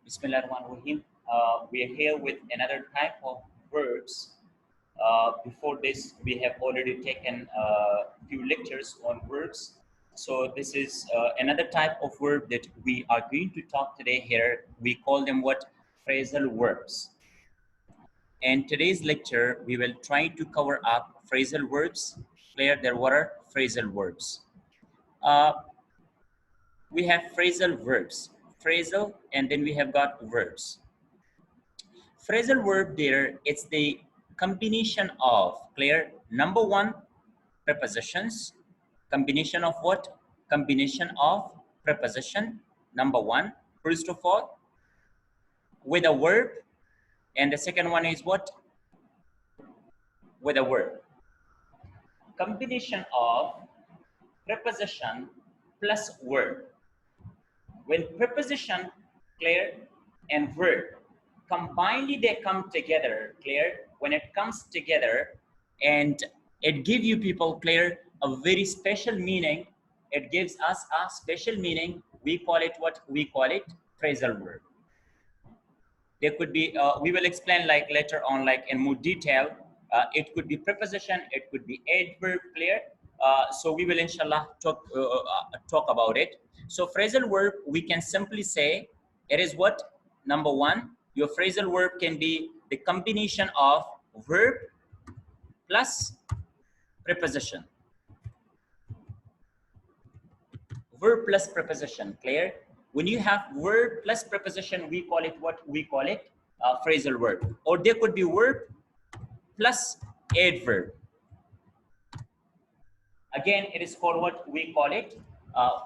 Bismillahirrahmanirrahim. We are here with another type of verbs. Before this, we have already taken a few lectures on verbs. So this is another type of verb that we are going to talk today here. We call them what? Phrasal verbs. In today's lecture, we will try to cover up phrasal verbs. Clear? There were phrasal verbs. We have phrasal verbs. Phrasal, and then we have got verbs. Phrasal verb there, it's the combination of, clear, number one, prepositions. Combination of what? Combination of preposition, number one, first of all, with a verb. And the second one is what? With a verb. Combination of preposition plus verb. When preposition, clear, and verb combinedly they come together, clear, when it comes together and it gives you people, clear, a very special meaning. It gives us a special meaning. We call it what? We call it phrasal verb. There could be, we will explain like later on, like in more detail. It could be preposition, it could be adverb, clear. So we will inshallah talk about it. So phrasal verb, we can simply say it is what? Number one, your phrasal verb can be the combination of verb plus preposition. Verb plus preposition, clear? When you have verb plus preposition, we call it what? We call it phrasal verb. Or there could be verb plus adverb. Again, it is called what? We call it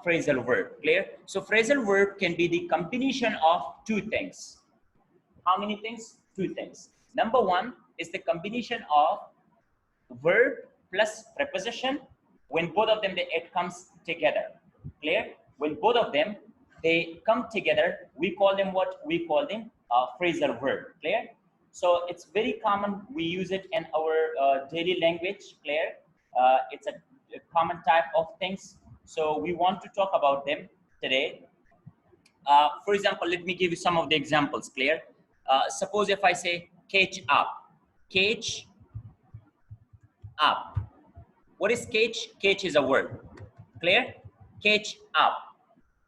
phrasal verb, clear? So phrasal verb can be the combination of two things. How many things? Two things. Number one is the combination of verb plus preposition. When both of them, it comes together, clear? When both of them, they come together, we call them what? We call them phrasal verb, clear? So it's very common. We use it in our daily language, clear? It's a common type of things. So we want to talk about them today. For example, let me give you some of the examples, clear? Suppose if I say catch up. Catch up. What is catch? Catch is a word, clear? Catch up.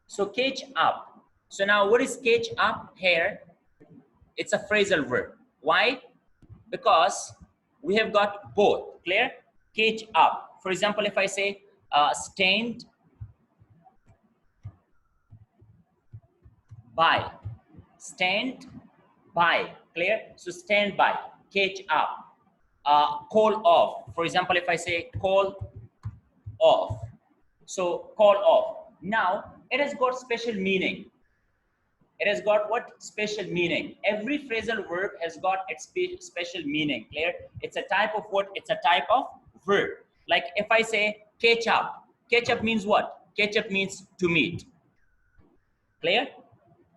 So catch up. So now what is catch up here? It's a phrasal verb. Why? Because we have got both, clear? Catch up. For example, if I say stand by. Stand by, clear? So stand by, catch up. Call off. For example, if I say call off. So call off. Now, it has got special meaning. It has got what? Special meaning. Every phrasal verb has got its special meaning, clear? It's a type of what? It's a type of verb. Like if I say catch up. Catch up means what? Catch up means to meet. Clear?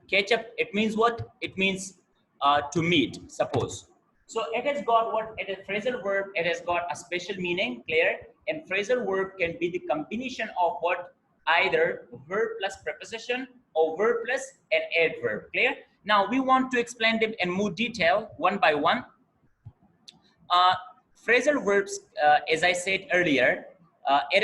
Catch up, it means what? It means to meet, suppose. So it has got what? It is phrasal verb. It has got a special meaning, clear? And phrasal verb can be the combination of what? Either verb plus preposition or verb plus an adverb, clear? Now we want to explain them in more detail, one by one. Phrasal verbs, as I said earlier, it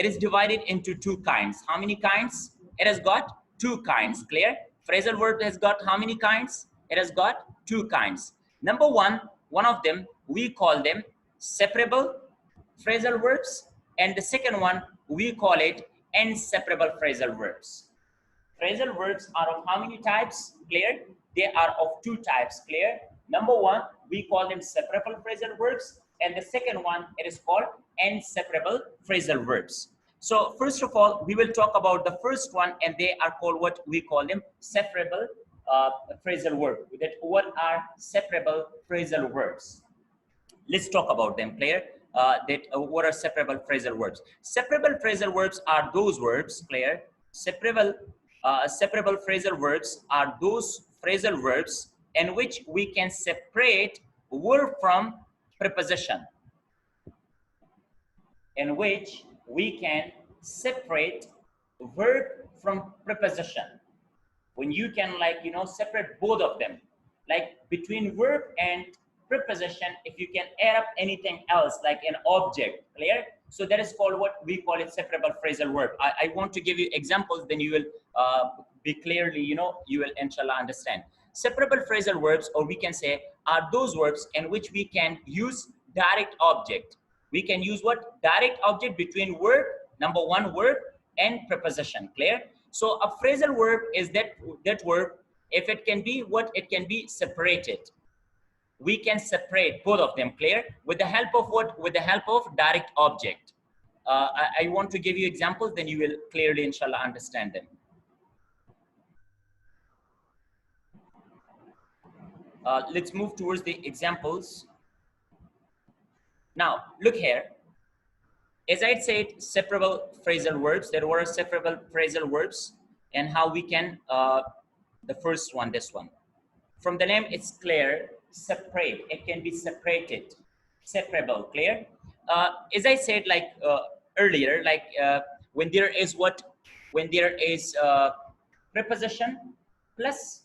is divided into two kinds. How many kinds? It has got two kinds, clear? Phrasal verb has got how many kinds? It has got two kinds. Number one of them, we call them separable phrasal verbs. And the second one, we call it inseparable phrasal verbs. Phrasal verbs are of how many types? Clear? They are of two types, clear? Number one, we call them separable phrasal verbs. And the second one, it is called inseparable phrasal verbs. So first of all, we will talk about the first one, and they are called what? We call them separable phrasal verbs. What are separable phrasal verbs? Let's talk about them, clear? What are separable phrasal verbs? Separable phrasal verbs are those verbs, clear? Separable phrasal verbs are those phrasal verbs in which we can separate verb from preposition. In which we can separate verb from preposition. when you can, like, you know, separate both of them, like between verb and preposition, if you can add up anything else like an object, clear? So that is called, what we call it, separable phrasal verb. I want to give you examples, then you will be clearly, you know, you will inshallah understand. Separable phrasal verbs, or we can say, are those verbs in which we can use direct object. We can use what? Direct object between verb, number one, verb and preposition, clear? So a phrasal verb is that verb, if it can be what? It can be separated. We can separate both of them, clear? With the help of what? With the help of direct object. I want to give you examples, then you will clearly, inshallah, understand them. Let's move towards the examples. Now, look here. As I said, separable phrasal verbs. There were separable phrasal verbs, and how we can, the first one, this one. From the name, it's clear, separate. It can be separated, separable, clear? As I said, like earlier, like when there is what? When there is preposition plus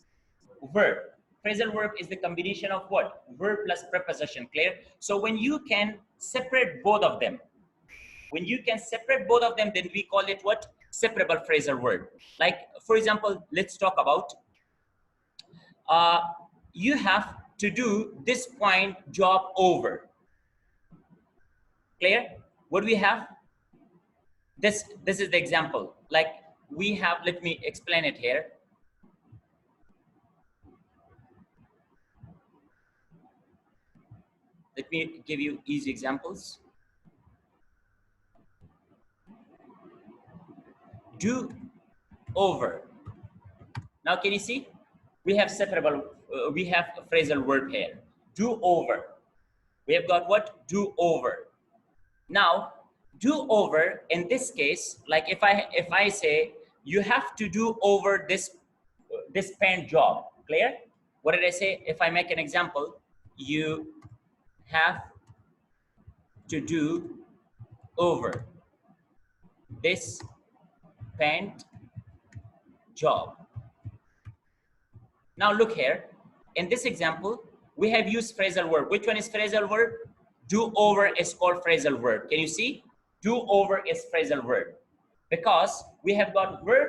verb. Phrasal verb is the combination of what? Verb plus preposition, clear? So when you can separate both of them, when you can separate both of them, then we call it what? Separable phrasal verb. Like, for example, let's talk about, you have to do this point job over. Clear? What do we have? This is the example. Like we have, let me explain it here. Let me give you easy examples. Do over. Now, can you see? We have separable, we have a phrasal verb here. Do over. We have got what? Do over. Now, do over in this case, like if I say you have to do over this pen job, clear? What did I say? If I make an example, you have to do over this pen job. Now look here, in this example, we have used phrasal verb. Which one is phrasal verb? Do over is called phrasal verb. Can you see? Do over is phrasal verb. Because we have got verb,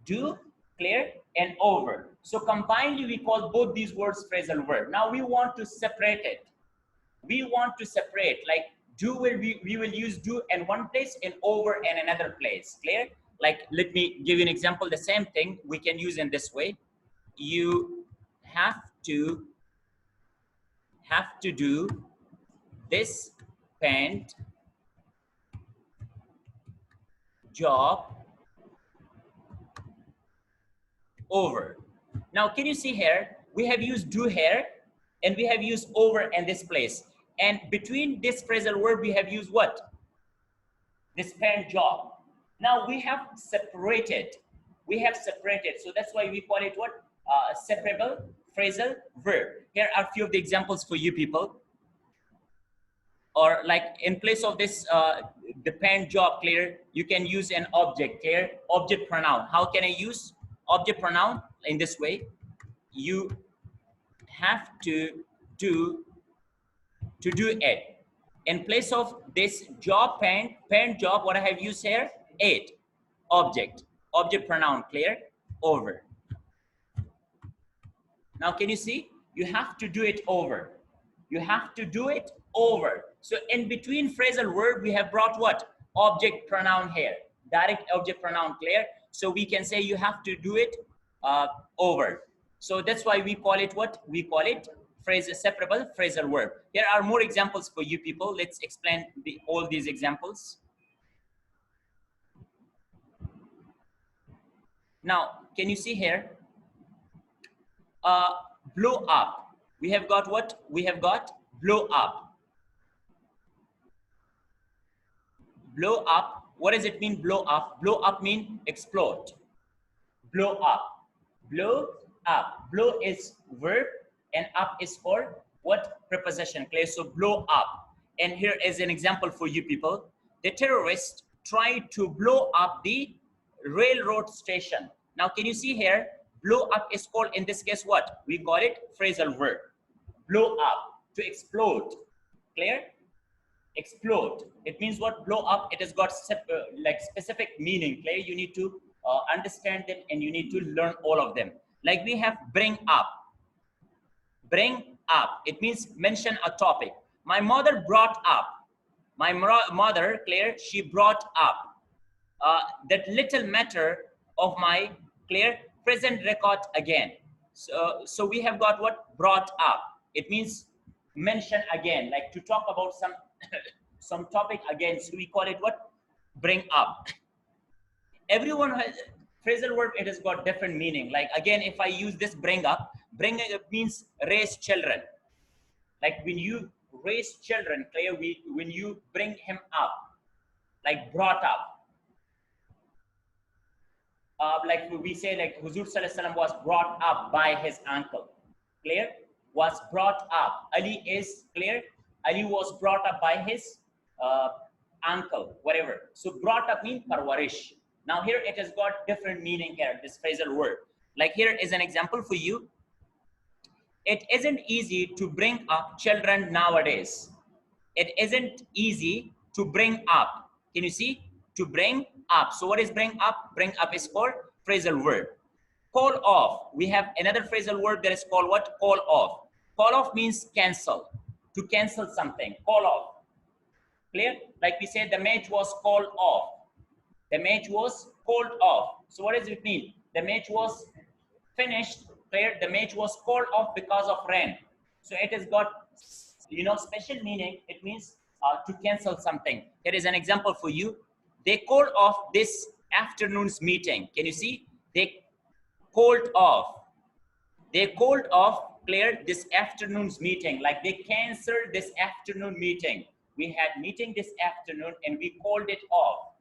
do, clear, and over. So combinedly, we call both these words phrasal verb. Now we want to separate it. We want to separate, like do we will use do in one place and over in another place, clear? Like, let me give you an example. The same thing we can use in this way. You have to do this pen job over. Now, can you see here? We have used do here and we have used over in this place. And between this phrasal verb, we have used what? This pen job. Now we have separated. We have separated. So that's why we call it what? Separable phrasal verb. Here are a few of the examples for you people. Or like in place of this depend job, clear, you can use an object, clear, object pronoun. How can I use object pronoun? In this way, you have to do it. In place of this job, pen job, what I have used here, it, object pronoun, clear, over. Now, can you see? You have to do it over. You have to do it over. So in between phrasal verb, we have brought what? Object pronoun here. Direct object pronoun, clear? So we can say you have to do it over. So that's why we call it what? We call it separable phrasal verb. Here are more examples for you people. Let's explain all these examples. Now, can you see here? Blow up. We have got what? We have got blow up. Blow up. What does it mean, blow up? Blow up mean explode. Blow up. Blow up. Blow is verb and up is for what? Preposition, clear? So blow up. And here is an example for you people. The terrorists tried to blow up the railroad station. Now, can you see here? blow up is called, in this case, what? We call it phrasal verb. Blow up, to explode. Clear? Explode. It means what? Blow up. It has got like specific meaning. Clear? You need to understand them and you need to learn all of them. Like we have bring up. Bring up. It means mention a topic. My mother brought up. My mother, Claire, she brought up that little matter of my, Claire, present record again. So we have got what? Brought up. It means mention again, like to talk about some some topic again. So we call it what? Bring up. Everyone has phrasal verb. It has got different meaning. Like again, if I use this bring up means raise children. Like when you raise children, Claire, when you bring him up, like brought up. Like we say, like Huzur Sallallahu Alaihi Wasallam was brought up by his uncle. Clear? Was brought up. Ali is, clear? Ali was brought up by his uncle, whatever. So brought up means parwarish. Now here it has got different meaning here, this phrasal word. Like here is an example for you. It isn't easy to bring up children nowadays. It isn't easy to bring up. Can you see? To bring up. So what is bring up? Bring up is called phrasal verb. Call off. We have another phrasal word that is called what? Call off. Call off means cancel. To cancel something. Call off. Clear? Like we said, the match was called off. The match was called off. So what does it mean? The match was finished. Clear? The match was called off because of rain. So it has got, you know, special meaning. It means to cancel something. Here is an example for you. They called off this afternoon's meeting. Can you see? They called off. They called off, Claire, this afternoon's meeting. Like they canceled this afternoon meeting. We had meeting this afternoon and we called it off.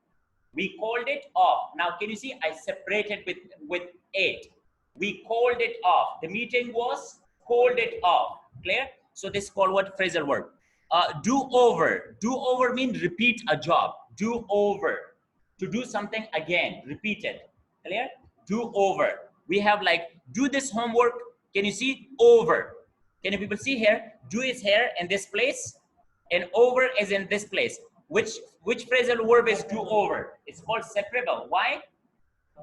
We called it off. Now, can you see? I separated with it. We called it off. The meeting was called it off. Clear? So this is called what? Phrasal verb. Do over. Do over means repeat a job. Do over. To do something again. Repeat it. Clear? Do over. We have like do this homework. Can you see? Over. Can you people see here? Do is here in this place and over is in this place. Which phrasal verb is do over? It's called separable. Why?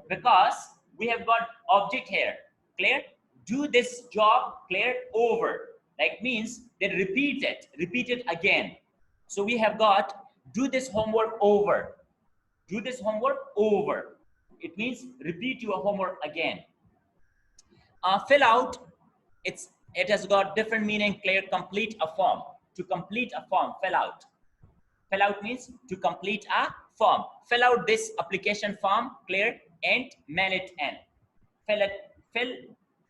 Because we have got object here. Clear? Do this job, clear, over. Like means then repeat it again. So we have got do this homework over. Do this homework over. It means repeat your homework again. Fill out, it has got different meaning, clear. Complete a form. To complete a form, fill out. Fill out means to complete a form. Fill out this application form, clear, and mail it in. Fill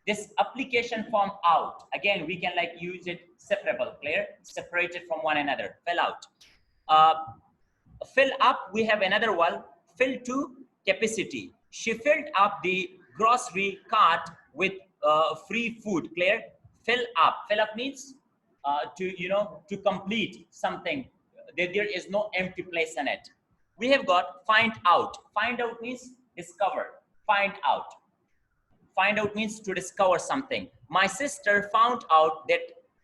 this application form out. Again, we can like use it separable, clear, separated from one another. Fill out. Fill up, we have another one. Fill to capacity. She filled up the grocery cart with free food, clear. Fill up. Fill up means to complete something. There is no empty place in it. We have got find out. Find out means discover. Find out. Find out means to discover something. My sister found out that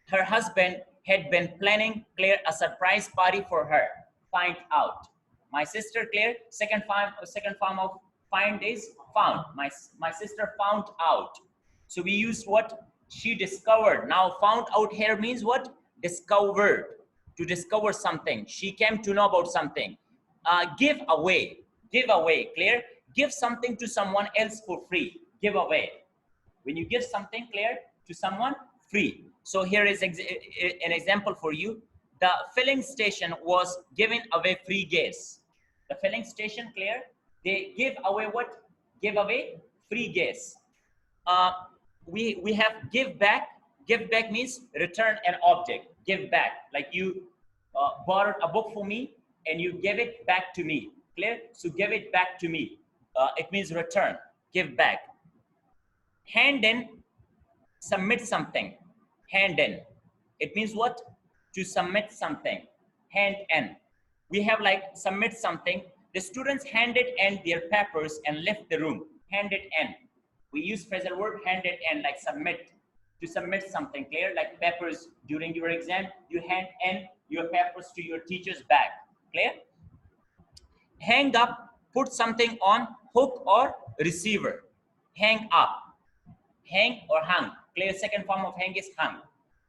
her husband had been planning, clear, a surprise party for her. Find out. My sister, clear. Second form of find is found. My sister found out. So we use what? She discovered. Now found out here means what? Discovered. To discover something. She came to know about something. Give away. Give away. Clear? Give something to someone else for free. Give away. When you give something, clear, to someone, free. So here is an example for you. The filling station was giving away free gas. The filling station, clear, they give away what? Give away free gas. We have give back. Give back means return an object. Give back. Like you borrowed a book for me and you gave it back to me. Clear? So give it back to me. It means return. Give back. Hand in, submit something. Hand in. It means what? To submit something. Hand in. We have like submit something. The students handed in their papers and left the room. Hand it in. We use phrasal verb hand it and like submit, to submit something, clear? Like papers during your exam, you hand in your papers to your teacher's bag, clear? Hang up, put something on hook or receiver. Hang up, hang or hung, clear? Second form of hang is hung.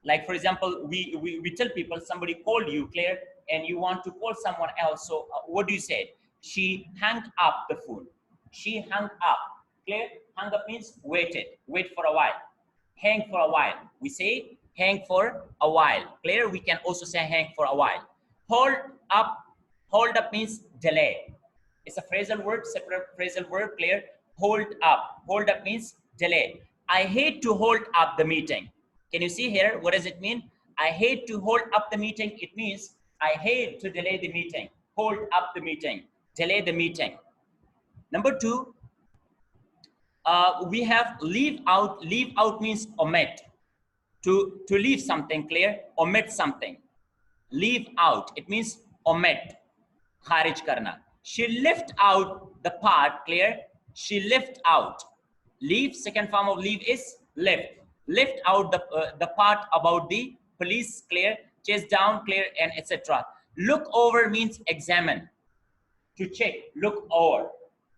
Like for example, we tell people somebody called you, clear, and you want to call someone else, so what do you say? She hung up the phone. She hung up, clear? Hung up means waited, wait for a while. Hang for a while, we say hang for a while, clear? We can also say hang for a while. Hold up, hold up means delay. It's a phrasal verb, separate phrasal verb, clear? Hold up means delay. I hate to hold up the meeting. Can you see here? What does it mean? I hate to hold up the meeting. It means I hate to delay the meeting. Hold up the meeting, delay the meeting. Number two, we have leave out. Leave out means omit. To leave something, clear? Omit something. Leave out, it means omit, kharij karna. She left out the part, clear? She left out. Leave, second form of leave is left. Left out the part about the police, clear? Chase down, clear, and etc. Look over means examine, to check, look over.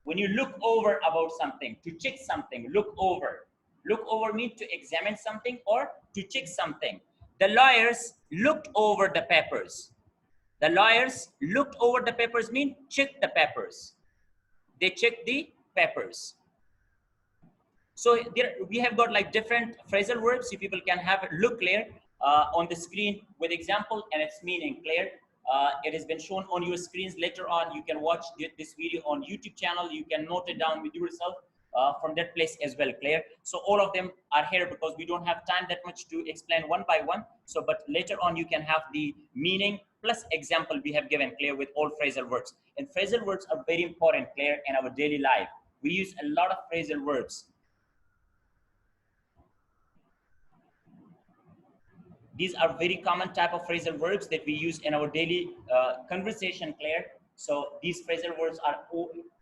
When you look over about something, to check something, look over. Look over means to examine something or to check something. The lawyers looked over the papers. The lawyers looked over the papers mean check the papers. They checked the papers. So there we have got like different phrasal verbs. You people can have a look, clear, on the screen with example and its meaning, clear? It has been shown on your screens. Later on, you can watch this video on YouTube channel. You can note it down with yourself from that place as well, clear? So all of them are here because we don't have time that much to explain one by one. So, but later on, you can have the meaning plus example we have given, clear, with all phrasal verbs. And phrasal verbs are very important, clear, in our daily life. We use a lot of phrasal verbs. These are very common type of phrasal verbs that we use in our daily conversation, clear? So these phrasal verbs are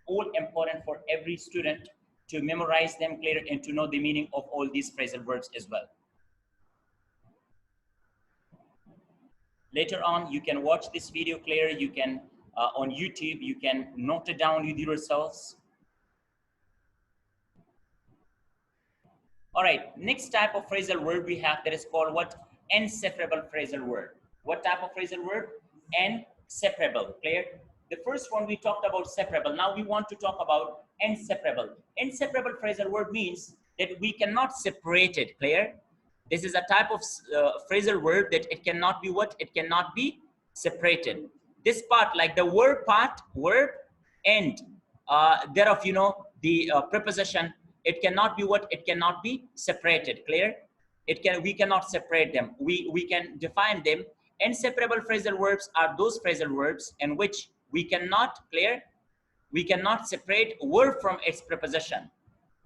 all important for every student to memorize them, clear, and to know the meaning of all these phrasal verbs as well. Later on, you can watch this video, clear. You can, on YouTube, you can note it down with yourselves. All right, next type of phrasal verb we have that is called what? Inseparable phrasal verb. What type of phrasal verb? Inseparable, clear? The first one we talked about separable. Now we want to talk about inseparable. Inseparable phrasal verb means that we cannot separate it, clear? This is a type of phrasal verb that it cannot be what? It cannot be separated. This part, like the verb part, verb, and thereof, you know, the preposition, it cannot be what? It cannot be separated, clear? We cannot separate them. We can define them. Inseparable phrasal verbs are those phrasal verbs in which we cannot, clear? We cannot separate word from its preposition.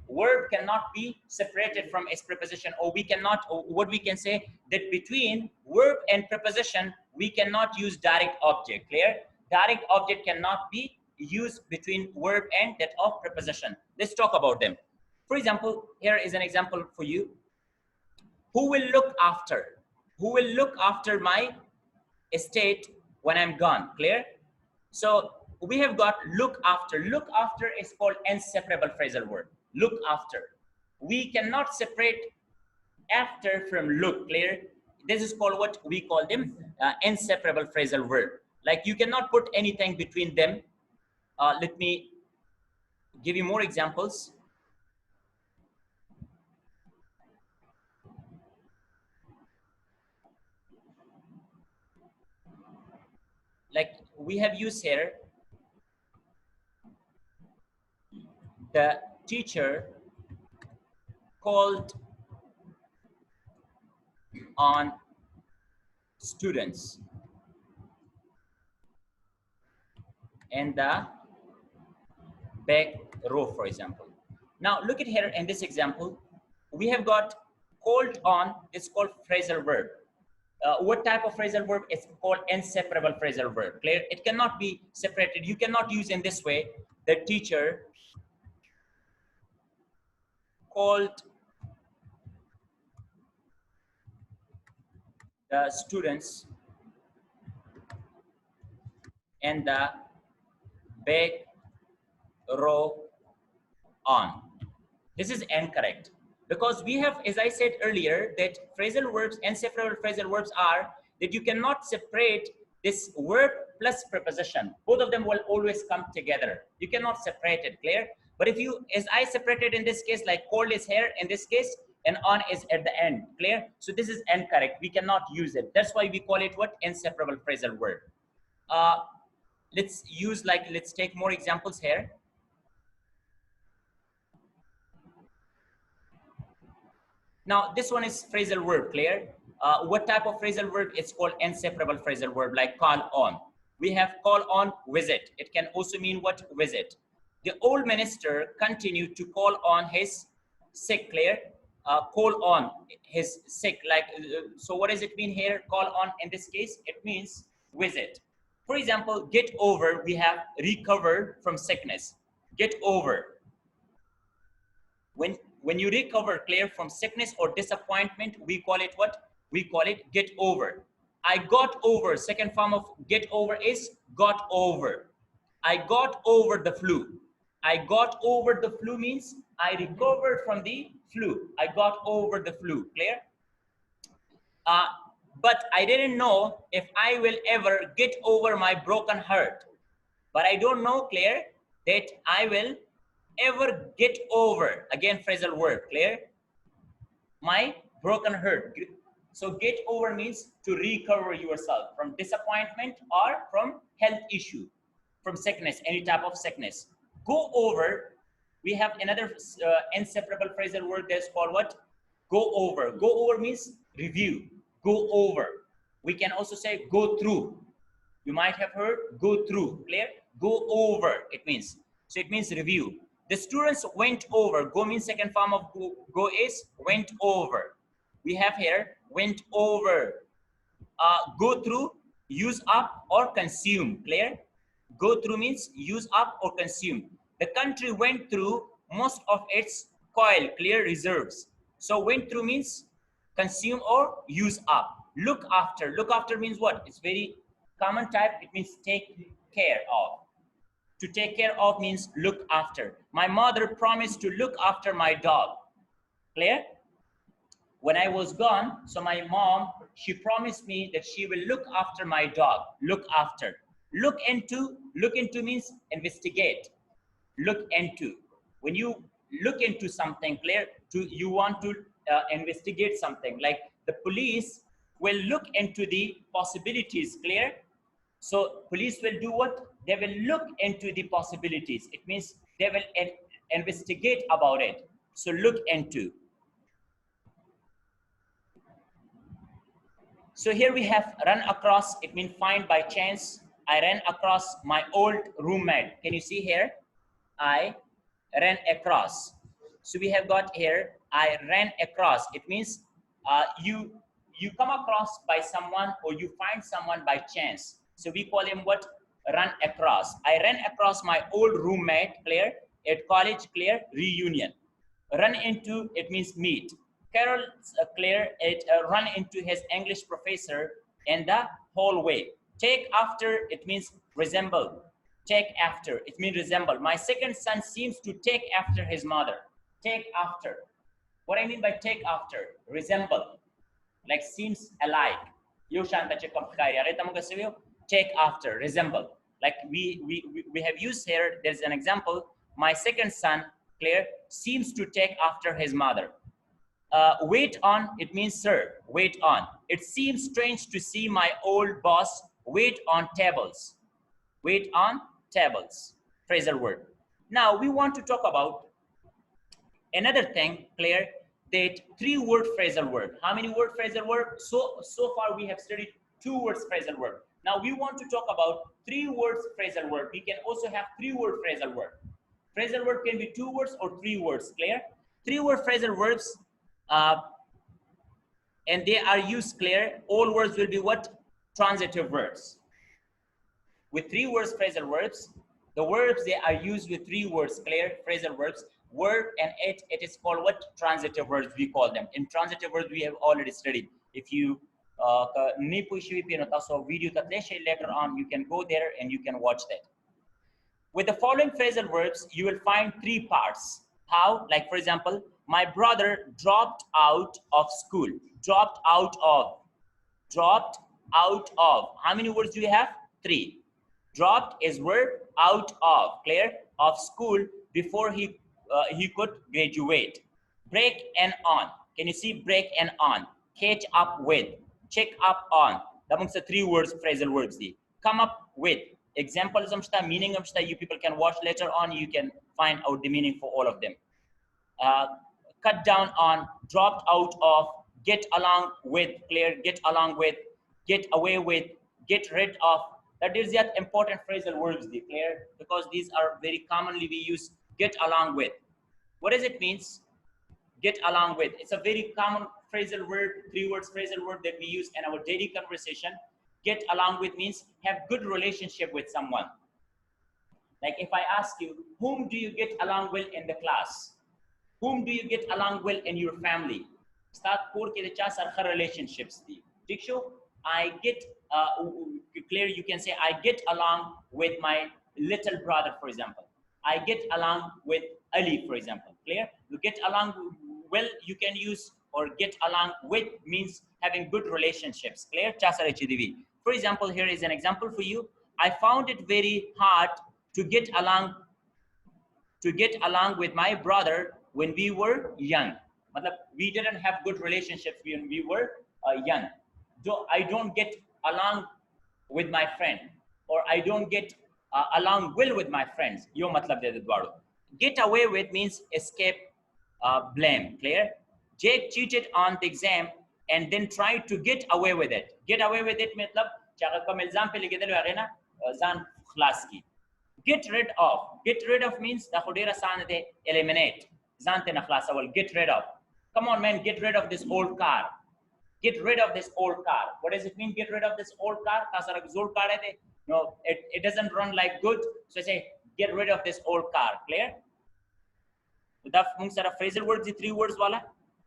Word cannot be separated from its preposition, or we cannot, or what we can say, that between verb and preposition, we cannot use direct object, clear? Direct object cannot be used between verb and that of preposition. Let's talk about them. For example, here is an example for you. Who will look after? Who will look after my estate when I'm gone, clear? So we have got look after. Look after is called inseparable phrasal verb. Look after. We cannot separate after from look, clear? This is called what? We call them inseparable phrasal verb. Like you cannot put anything between them. Let me give you more examples. Like we have used here, the teacher called on students in the back row, for example. Now look at here in this example, we have got called on, it's called phrasal verb. What type of phrasal verb? It's called inseparable phrasal verb, clear? It cannot be separated. You cannot use in this way, the teacher called the students in the big row on. This is incorrect because we have, as I said earlier, that phrasal verbs and separable phrasal verbs are that you cannot separate this verb plus preposition. Both of them will always come together. You cannot separate it, clear? But if you, as I separated in this case, like cold is here in this case, and on is at the end, clear? So this is incorrect. We cannot use it. That's why we call it what? Inseparable phrasal verb. Let's use, like, let's take more examples here. Now, this one is phrasal verb, clear? What type of phrasal verb? It's called inseparable phrasal verb, like call on. We have call on visit. It can also mean what? Visit. The old minister continued to call on his sick, clear? Call on his sick, like, so what does it mean here? Call on, in this case, it means visit. For example, get over, we have recovered from sickness. Get over. When you recover, clear, from sickness or disappointment, we call it what? We call it get over. I got over, second form of get over is got over. I got over the flu. I got over the flu means I recovered from the flu. I got over the flu, clear? But I didn't know if I will ever get over my broken heart. But I don't know, clear, that I will ever get over, again phrasal verb, clear, my broken heart. So get over means to recover yourself from disappointment or from health issue, from sickness, any type of sickness. Go over, we have another inseparable phrasal word that's called what? Go over. Go over means review, go over. We can also say go through. You might have heard go through, clear? Go over, it means. So it means review. The students went over. Go means second form of go is went over. We have here went over. Go through, use up or consume, clear? Go through means use up or consume. The country went through most of its coal, clear, reserves. So went through means consume or use up. Look after. Look after means what? It's very common type. It means take care of. To take care of means look after. My mother promised to look after my dog. Clear? When I was gone, so my mom, she promised me that she will look after my dog. Look after. Look into means investigate. Look into. When you look into something, clear, you want to investigate something, like the police will look into the possibilities, clear? So police will do what? They will look into the possibilities. It means they will investigate about it. So look into. So here we have run across, it means find by chance. I ran across my old roommate. Can you see here? I ran across. So we have got here, I ran across. It means you come across by someone or you find someone by chance. So we call him what? Run across. I ran across my old roommate, clear, at college, clear, reunion. Run into, it means meet. Carol, clear, it run into his English professor in the hallway. Take after, it means resemble. Take after, it means resemble. My second son seems to take after his mother. Take after. What I mean by take after? Resemble. Like seems alike. Take after, resemble. Like we have used here, there's an example. My second son, clear, seems to take after his mother. Wait on, it means sir, wait on. It seems strange to see my old boss wait on tables. Wait on tables, phrasal word. Now we want to talk about another thing, clear, that 3-word phrasal word. How many word phrasal word? So far we have studied 2 words phrasal word. Now we want to talk about 3 words phrasal word. We can also have 3-word phrasal word. Phrasal word can be 2 words or 3 words, clear? 3-word phrasal verbs, and they are used, clear. All words will be what? Transitive verbs. With 3 words phrasal verbs, the verbs they are used with 3 words, clear, phrasal verbs. verb and it is called what? Transitive verbs we call them. In transitive verbs we have already studied. If you video later on, you can go there and you can watch that. With the following phrasal verbs, you will find three parts. How? Like for example, my brother dropped out of school. Dropped out of. Dropped out of. How many words do you have? Three. Dropped is verb, out of, clear? Of school before he could graduate. Break and on. Can you see break and on? Catch up with. Check up on. Amongst the three words, phrasal verbs. Come up with. Examples, meaning, you people can watch later on. You can find out the meaning for all of them. Cut down on, dropped out of, get along with, clear, get along with, get away with, get rid of. That is yet important phrasal verbs, clear, because these are very commonly we use get along with. What does it means? Get along with. It's a very common phrasal verb, three words phrasal verb that we use in our daily conversation. Get along with means have good relationship with someone. Like if I ask you, whom do you get along with in the class? Whom do you get along with in your family? Start relationships. I get clear, you can say I get along with my little brother, for example. I get along with Ali, for example. Clear? You get along well, you can use or get along with means having good relationships. Clear? For example, here is an example for you. I found it very hard to get along with my brother when we were young. We didn't have good relationships when we were young. I don't get along with my friend, or I don't get along well with my friends. Yo matlab de dwaro. Get away with means escape blame. Clear? Jake cheated on the exam and then tried to get away with it. Get away with it matlab chaga kam ilzam pe lege dalo agena zan khlas ki. Get rid of. Get rid of means the khodera san de eliminate. Zante na khlas awal. Get rid of. Come on man, get rid of this old car. Get rid of this old car. What does it mean, get rid of this old car? No, it doesn't run like good. So I say, get rid of this old car. Clear? The phrasal words, the three words wala.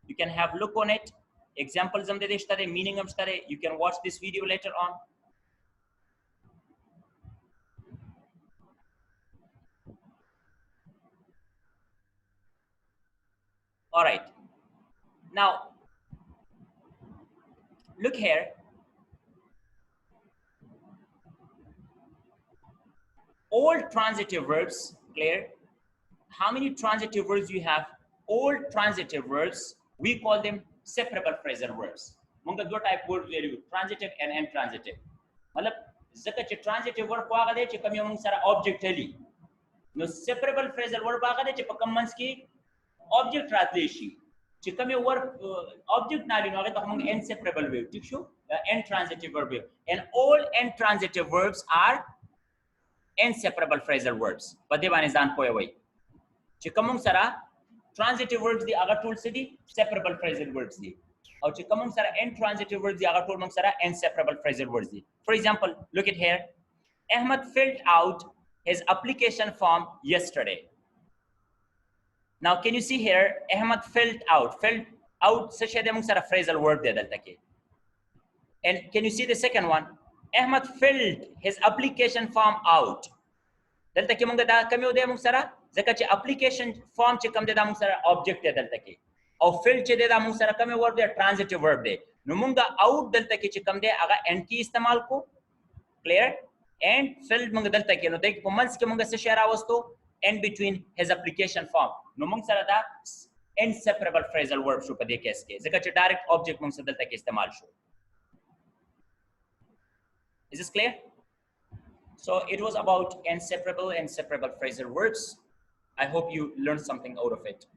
You can have look on it. Examples meaning you can watch this video later on. All right. Now, look here. All transitive verbs, clear? How many transitive verbs you have? All transitive verbs, we call them separable phrasal verbs. Munga two type words value, transitive and intransitive. Malab zaka che transitive verb ko aga de che kam yung sara object ali. No separable phrasal verb aga de che pakam mans ki object translation. Che kam yung verb object na li no aga to inseparable verb. ठीक show? Intransitive verb. And all intransitive verbs are inseparable phrasal verbs. But they is done for away. Chikamung sara transitive verbs the aga tool city separable phrasal verbs the. Or chikamung sara intransitive verbs the aga tool mung sara inseparable phrasal verbs the. For example, look at here. Ahmad filled out his application form yesterday. Now, can you see here? Ahmad filled out. Filled out such a mung sara phrasal verb de daltake. And can you see the second one? Ahmad filled his application form out. Dalta ke munga da kami ude mung sara zaka che application form che kam de da mung sara object de dalta ke. Or fill che de da mung sara kami verb de transitive verb de. No munga out dalta ke che kam de aga and ki istemal ko. Clear? And filled munga dalta ke no dek pomans ke munga se share awasto in between his application form. No mung sara da inseparable phrasal verb shu pade ke iske. Zaka che direct object mung sa dalta ke istemal shu. Is this clear? So it was about inseparable and separable phrasal verbs. I hope you learned something out of it.